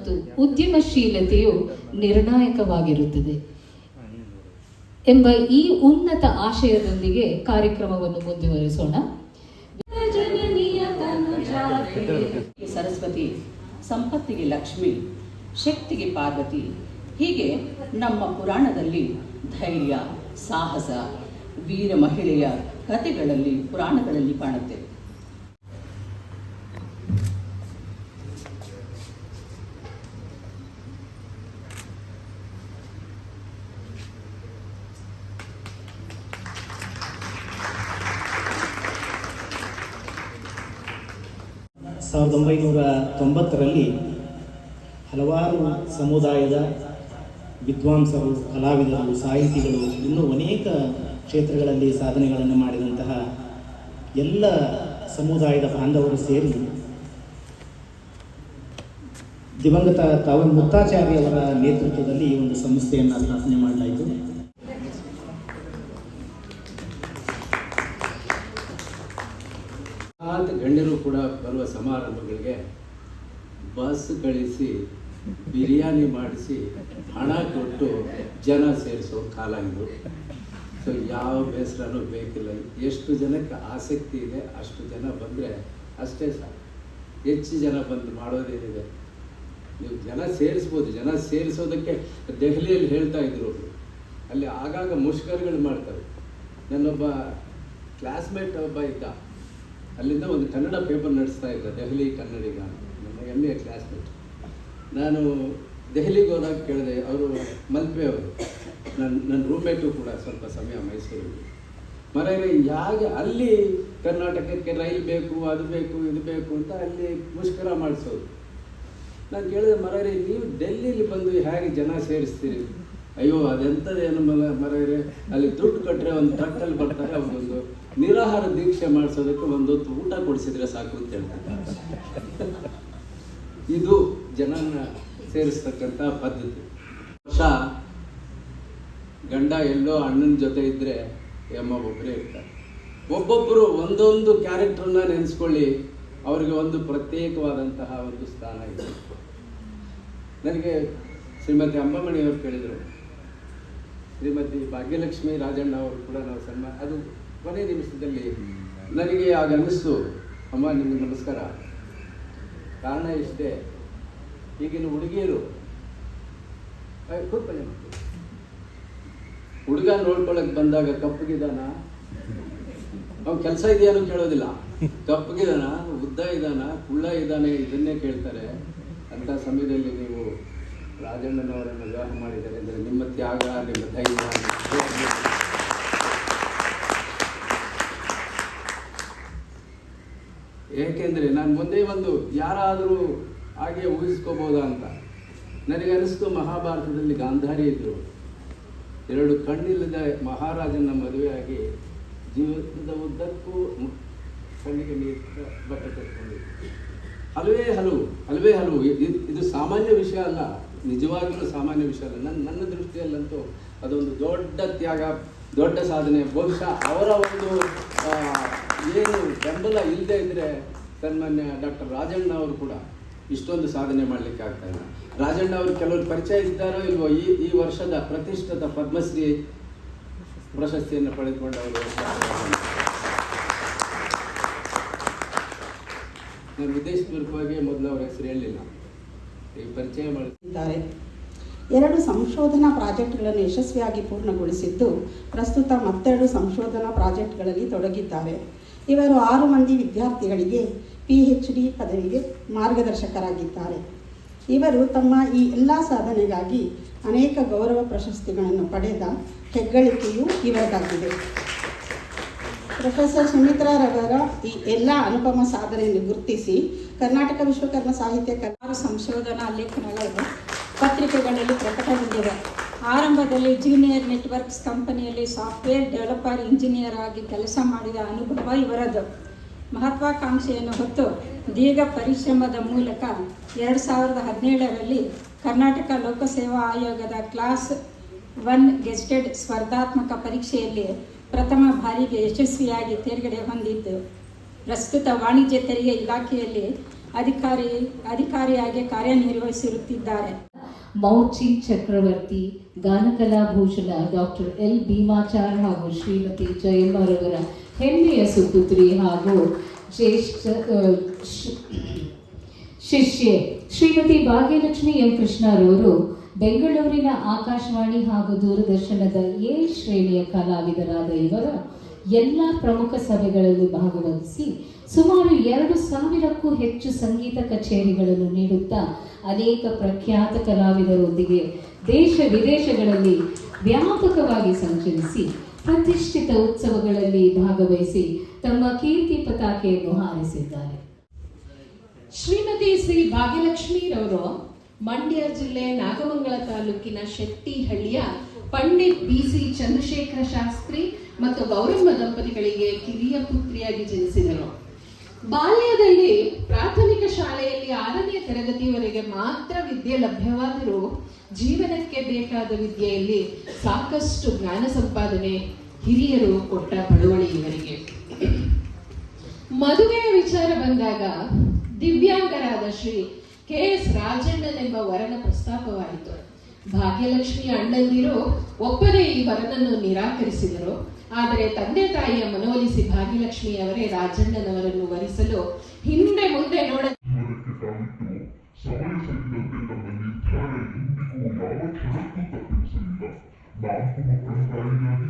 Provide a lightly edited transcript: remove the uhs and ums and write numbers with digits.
ಮತ್ತು ಉದ್ಯಮಶೀಲತೆಯು ನಿರ್ಣಾಯಕವಾಗಿರುತ್ತದೆ ಎಂಬ ಈ ಉನ್ನತ ಆಶಯದೊಂದಿಗೆ ಕಾರ್ಯಕ್ರಮವನ್ನು ಮುಂದುವರಿಸೋಣ. ಸರಸ್ವತಿ, ಸಂಪತ್ತಿಗೆ ಲಕ್ಷ್ಮಿ, ಶಕ್ತಿಗೆ ಪಾರ್ವತಿ, ಹೀಗೆ ನಮ್ಮ ಪುರಾಣದಲ್ಲಿ ಧೈರ್ಯ, ಸಾಹಸ, ವೀರ ಮಹಿಳೆಯ ಕಥೆಗಳಲ್ಲಿ ಪುರಾಣಗಳಲ್ಲಿ ಕಾಣುತ್ತೇವೆ. ಸಾವಿರದ 1990ರಲ್ಲಿ ಹಲವಾರು ಸಮುದಾಯದ ವಿದ್ವಾಂಸರು, ಕಲಾವಿದರು, ಸಾಹಿತಿಗಳು, ಇನ್ನೂ ಅನೇಕ ಕ್ಷೇತ್ರಗಳಲ್ಲಿ ಸಾಧನೆಗಳನ್ನು ಮಾಡಿದಂತಹ ಎಲ್ಲ ಸಮುದಾಯದ ಬಾಂಧವರು ಸೇರಿ ದಿವಂಗತ ಮುತ್ತಾಚಾರ್ಯವರ ನೇತೃತ್ವದಲ್ಲಿ ಈ ಒಂದು ಸಂಸ್ಥೆಯನ್ನು ಸ್ಥಾಪನೆ ಮಾಡಲಾಯಿತು. ಗಣ್ಯರು ಕೂಡ ಬರುವ ಸಮಾರಂಭಗಳಿಗೆ ಬಸ್ ಕಳಿಸಿ ಬಿರಿಯಾನಿ ಮಾಡಿಸಿ ಹಣ ಕೊಟ್ಟು ಜನ ಸೇರಿಸೋ ಕಾಲ ಇದು. ಸೊ ಯಾವ ಬೇಸರನೂ ಬೇಕಿಲ್ಲ. ಎಷ್ಟು ಜನಕ್ಕೆ ಆಸಕ್ತಿ ಇದೆ ಅಷ್ಟು ಜನ ಬಂದರೆ ಅಷ್ಟೇ ಸಾಕು. ಹೆಚ್ಚು ಜನ ಬಂದು ಮಾಡೋದೇನಿದೆ, ನೀವು ಜನ ಸೇರಿಸ್ಬೋದು. ಜನ ಸೇರಿಸೋದಕ್ಕೆ ದೆಹಲಿಯಲ್ಲಿ ಹೇಳ್ತಾ ಇದ್ರು, ಅಲ್ಲಿ ಆಗಾಗ ಮುಷ್ಕರಗಳು ಮಾಡ್ತಾರೆ. ನನ್ನೊಬ್ಬ ಕ್ಲಾಸ್ಮೇಟ್ ಒಬ್ಬ ಇದ್ದ, ಅಲ್ಲಿಂದ ಒಂದು ಕನ್ನಡ ಪೇಪರ್ ನಡೆಸ್ತಾ ಇದ್ದ, ದೆಹಲಿ ಕನ್ನಡಿಗ, ನನ್ನ MA ಕ್ಲಾಸ್ಮೇಟ್. ನಾನು ದೆಹಲಿಗೆ ಹೋದಾಗ ಕೇಳಿದೆ, ಅವರು ಮಲ್ಪೆ ಅವರು, ನನ್ನ ರೂಮ್ಮೇಟು ಕೂಡ ಸ್ವಲ್ಪ ಸಮಯ ಮೈಸೂರಿಗೆ. ಮರೆಯರೆ ಯಾಕೆ ಅಲ್ಲಿ ಕರ್ನಾಟಕಕ್ಕೆ ರೈಲ್ ಬೇಕು, ಅದು ಬೇಕು, ಇದು ಬೇಕು ಅಂತ ಅಲ್ಲಿ ಮುಷ್ಕರ ಮಾಡಿಸೋದು. ನಾನು ಕೇಳಿದೆ, ಮರೆಯರೆ ನೀವು ಡೆಲ್ಲಿಲಿ ಬಂದು ಹೇಗೆ ಜನ ಸೇರಿಸ್ತೀರಿ? ಅಯ್ಯೋ ಅದೆಂಥದ್ದೇನು ಮರೆಯರೆ, ಅಲ್ಲಿ ದುಡ್ಡು ಕಟ್ಟರೆ ಒಂದು ಟ್ರಕ್ಕಲ್ಲಿ ಬರ್ತಾರೆ, ಅವರೊಂದು ನಿರಾಹಾರ ದೀಕ್ಷೆ ಮಾಡಿಸೋದಕ್ಕೆ ಒಂದೊತ್ತು ಊಟ ಕೊಡಿಸಿದ್ರೆ ಸಾಕು ಅಂತ ಹೇಳ್ತಾರೆ. ಇದು ಜನನ ಸೇರಿಸ್ತಕ್ಕಂಥ ಪದ್ಧತಿ. ವರ್ಷ ಗಂಡ ಎಲ್ಲೋ ಅಣ್ಣನ ಜೊತೆ ಇದ್ದರೆ ಅಮ್ಮ ಒಬ್ಬರೇ ಇರ್ತಾರೆ. ಒಬ್ಬೊಬ್ಬರು ಒಂದೊಂದು ಕ್ಯಾರೆಕ್ಟರ್ನ ನೆನೆಸ್ಕೊಳ್ಳಿ, ಅವರಿಗೆ ಒಂದು ಪ್ರತ್ಯೇಕವಾದಂತಹ ಒಂದು ಸ್ಥಾನ ಇದೆ. ನನಗೆ ಶ್ರೀಮತಿ ಅಂಬಮಣಿಯವರು ಕೇಳಿದರು, ಶ್ರೀಮತಿ ಭಾಗ್ಯಲಕ್ಷ್ಮಿ ರಾಜಣ್ಣ ಅವರು ಕೂಡ ನಾವು ಅದು ಕೊನೆ ನಿಮಿಷದಲ್ಲಿ ನನಗೆ ಆಗ ಅನ್ನಿಸ್ತು, ಅಮ್ಮ ನಿಮಗೆ ನಮಸ್ಕಾರ. ಕಾರಣ ಇಷ್ಟೇ, ಈಗಿನ ಹುಡುಗಿಯರು ಹುಡುಗ ನೋಡ್ಕೊಳ್ಳೋಕೆ ಬಂದಾಗ ಕಪ್ಪಗಿದಾನ, ಅವ್ನು ಕೆಲಸ ಇದೆಯಾನು ಕೇಳೋದಿಲ್ಲ, ಕಪ್ಪಗಿದಾನ, ಉದ್ದ ಇದ್ದಾನ, ಕುಳ್ಳ ಇದ್ದಾನೆ, ಇದನ್ನೇ ಕೇಳ್ತಾರೆ. ಅಂಥ ಸಮಯದಲ್ಲಿ ನೀವು ರಾಜಣ್ಣನವರನ್ನು ವಿವಾಹ ಮಾಡಿದ್ದಾರೆ ಅಂದರೆ ನಿಮ್ಮ ತ್ಯಾಗ, ನಿಮ್ಮ ಧೈರ್ಯ. ಏಕೆಂದರೆ ನಾನು ಮುಂದೆ ಒಂದು ಯಾರಾದರೂ ಹಾಗೆ ಊಹಿಸ್ಕೋಬೋದಾ ಅಂತ ನನಗೆ ಅನಿಸ್ತು. ಮಹಾಭಾರತದಲ್ಲಿ ಗಾಂಧಾರಿ ಇದ್ದರು, 2 ಕಣ್ಣಿಲ್ಲದ ಮಹಾರಾಜನ ಮದುವೆಯಾಗಿ ಜೀವನದ ಉದ್ದಕ್ಕೂ ಕಣ್ಣಿಗೆ ನೀರು ಬಟ್ಟೆ ಕಟ್ಕೊಂಡಿದ್ರು. ಹಲವೇ ಹಲವು. ಇದು ಸಾಮಾನ್ಯ ವಿಷಯ ಅಲ್ಲ, ನಿಜವಾಗಿಯೂ ಸಾಮಾನ್ಯ ವಿಷಯ ಅಲ್ಲ. ನನ್ನ ದೃಷ್ಟಿಯಲ್ಲಂತೂ ಅದೊಂದು ದೊಡ್ಡ ತ್ಯಾಗ, ದೊಡ್ಡ ಸಾಧನೆ. ಬಹುಶಃ ಅವರ ಒಂದು ಏನು ಬೆಂಬಲ ಇಲ್ಲದೆ ಇದ್ದರೆ ಸನ್ಮಾನ್ಯ ಡಾಕ್ಟರ್ ರಾಜಣ್ಣ ಅವರು ಕೂಡ ಇಷ್ಟೊಂದು ಸಾಧನೆ ಮಾಡಲಿಕ್ಕೆ ಆಗ್ತಾ ಇಲ್ಲ. ರಾಜಣ್ಣ ಅವರು ಕೆಲವರು ಪರಿಚಯ ಇದ್ದಾರೋ ಇಲ್ವೋ, ಈ ವರ್ಷದ ಪ್ರತಿಷ್ಠಿತ ಪದ್ಮಶ್ರೀ ಪ್ರಶಸ್ತಿಯನ್ನು ಪಡೆದುಕೊಂಡವರು. ನಾನು ಉದ್ದೇಶಪೂರ್ವಕವಾಗಿ ಮೊದಲು ಅವರ ಹೆಸರು ಹೇಳಲಿಲ್ಲ, ಈಗ ಪರಿಚಯ ಮಾಡಿದ್ದಾರೆ. 2 ಸಂಶೋಧನಾ ಪ್ರಾಜೆಕ್ಟ್ಗಳನ್ನು ಯಶಸ್ವಿಯಾಗಿ ಪೂರ್ಣಗೊಳಿಸಿದ್ದು, ಪ್ರಸ್ತುತ ಮತ್ತೆರಡು ಸಂಶೋಧನಾ ಪ್ರಾಜೆಕ್ಟ್ಗಳಲ್ಲಿ ತೊಡಗಿದ್ದಾರೆ. ಇವರು 6 ಮಂದಿ ವಿದ್ಯಾರ್ಥಿಗಳಿಗೆ PhD ಪದವಿಗೆ ಮಾರ್ಗದರ್ಶಕರಾಗಿದ್ದಾರೆ. ಇವರು ತಮ್ಮ ಈ ಎಲ್ಲ ಸಾಧನೆಗಾಗಿ ಅನೇಕ ಗೌರವ ಪ್ರಶಸ್ತಿಗಳನ್ನು ಪಡೆದ ಹೆಗ್ಗಳಿಕೆಯು ಇವರದಾಗಿದೆ. ಪ್ರೊಫೆಸರ್ ಸುಮಿತ್ರಾರವರ ಈ ಎಲ್ಲ ಅನುಪಮ ಸಾಧನೆಯನ್ನು ಗುರುತಿಸಿ ಕರ್ನಾಟಕ ವಿಶ್ವಕರ್ಮ ಸಾಹಿತ್ಯ ಸಂಶೋಧನಾ ಲೇಖನಗಳು ಪತ್ರಿಕೆಗಳಲ್ಲಿ ಪ್ರಕಟಗೊಂಡಿವೆ. ಆರಂಭದಲ್ಲಿ ಜೂನಿಯರ್ ನೆಟ್ವರ್ಕ್ಸ್ ಕಂಪನಿಯಲ್ಲಿ ಸಾಫ್ಟ್ವೇರ್ ಡೆವಲಪರ್ ಇಂಜಿನಿಯರ್ ಆಗಿ ಕೆಲಸ ಮಾಡಿದ ಅನುಭವ ಇವರದು. ಮಹತ್ವಾಕಾಂಕ್ಷೆಯನ್ನು ಹೊತ್ತು ದೀರ್ಘ ಪರಿಶ್ರಮದ ಮೂಲಕ 2017ರಲ್ಲಿ ಕರ್ನಾಟಕ ಲೋಕಸೇವಾ ಆಯೋಗದ ಕ್ಲಾಸ್ 1 ಗೆಸ್ಟೆಡ್ ಸ್ಪರ್ಧಾತ್ಮಕ ಪರೀಕ್ಷೆಯಲ್ಲಿ ಪ್ರಥಮ ಬಾರಿಗೆ ಯಶಸ್ವಿಯಾಗಿ ತೇರ್ಗಡೆ ಹೊಂದಿದ್ದು, ಪ್ರಸ್ತುತ ವಾಣಿಜ್ಯ ತೆರಿಗೆ ಇಲಾಖೆಯಲ್ಲಿ ಅಧಿಕಾರಿಯಾಗಿ ಕಾರ್ಯನಿರ್ವಹಿಸಿರುತ್ತಿದ್ದಾರೆ. ಮೌಚಿಂಗ್ ಚಕ್ರವರ್ತಿ, ಗಾನಕಲಾಭೂಷಣ ಡಾಕ್ಟರ್ ಎಲ್ ಭೀಮಾಚಾರ್ ಹಾಗೂ ಶ್ರೀಮತಿ ಜಯಮ್ಮರವರ ಹೆಮ್ಮೆಯ ಸುಪುತ್ರಿ ಹಾಗೂ ಜ್ಯೇಷ್ಠ ಶಿಷ್ಯೆ ಶ್ರೀಮತಿ ಭಾಗ್ಯಲಕ್ಷ್ಮಿ ಎಂ ಕೃಷ್ಣರವರು ಬೆಂಗಳೂರಿನ ಆಕಾಶವಾಣಿ ಹಾಗೂ ದೂರದರ್ಶನದ ಎ ಶ್ರೇಣಿಯ ಕಲಾವಿದರಾದ ಇವರ ಎಲ್ಲ ಪ್ರಮುಖ ಸಭೆಗಳಲ್ಲಿ ಭಾಗವಹಿಸಿ ಸುಮಾರು 2,000ಕ್ಕೂ ಹೆಚ್ಚು ಸಂಗೀತ ಕಚೇರಿಗಳನ್ನು ನೀಡುತ್ತಾ ಅನೇಕ ಪ್ರಖ್ಯಾತ ಕಲಾವಿದರೊಂದಿಗೆ ದೇಶ ವಿದೇಶಗಳಲ್ಲಿ ವ್ಯಾಪಕವಾಗಿ ಸಂಚರಿಸಿ ಪ್ರತಿಷ್ಠಿತ ಉತ್ಸವಗಳಲ್ಲಿ ಭಾಗವಹಿಸಿ ತಮ್ಮ ಕೀರ್ತಿ ಪತಾಕೆಯನ್ನು ಹಾರಿಸಿದ್ದಾರೆ. ಶ್ರೀಮತಿ ಶ್ರೀ ಭಾಗ್ಯಲಕ್ಷ್ಮಿರವರು ಮಂಡ್ಯ ಜಿಲ್ಲೆ ನಾಗಮಂಗಲ ತಾಲೂಕಿನ ಶೆಟ್ಟಿಹಳ್ಳಿಯ ಪಂಡಿತ್ BC ಚಂದ್ರಶೇಖರ ಶಾಸ್ತ್ರಿ ಮತ್ತು ಗೌರಮ್ಮ ದಂಪತಿಗಳಿಗೆ ಕಿರಿಯ ಪುತ್ರಿಯಾಗಿ ಜನಿಸಿದರು. ಬಾಲ್ಯದಲ್ಲಿ ಪ್ರಾಥಮಿಕ ಶಾಲೆಯಲ್ಲಿ 6ನೇ ತರಗತಿಯವರೆಗೆ ಮಾತ್ರ ವಿದ್ಯೆ ಲಭ್ಯವಾದರೂ ಜೀವನಕ್ಕೆ ಬೇಕಾದ ವಿದ್ಯೆಯಲ್ಲಿ ಸಾಕಷ್ಟು ಜ್ಞಾನ ಸಂಪಾದನೆ ಹಿರಿಯರು ಕೊಟ್ಟ ಬಳುವಳಿ ಇವರಿಗೆ. ಮದುವೆಯ ವಿಚಾರ ಬಂದಾಗ ದಿವ್ಯಾಂಗರಾದ ಶ್ರೀ KS ರಾಜಣ್ಣನೆಂಬ ವರನ ಪ್ರಸ್ತಾಪವಾಯಿತು. ಭಾಗ್ಯಲಕ್ಷ್ಮಿಯ ಅಣ್ಣಂದಿರು ಒಪ್ಪದೇ ಈ ವರನನ್ನು ನಿರಾಕರಿಸಿದರು. ಆದರೆ ತಂದೆ ತಾಯಿಯ ಮನವೊಲಿಸಿ ಭಾಗ್ಯಲಕ್ಷ್ಮಿಯವರೇ ರಾಜಣ್ಣನವರನ್ನು ವರಿಸಲು ಹಿಂದೆ ಮುಂದೆ ನೋಡದೆ ಸಮಯ ಸರಿದಂತೆ ತಮ್ಮ ನಿರ್ಧಾರ ಎಂದಿಗೂ ಯಾವ ಕ್ಷಣಕ್ಕೂ ತಪ್ಪಿಸಲಿಲ್ಲ. 4 ಮಕ್ಕಳ ತಾಯಿಯಾಗಿ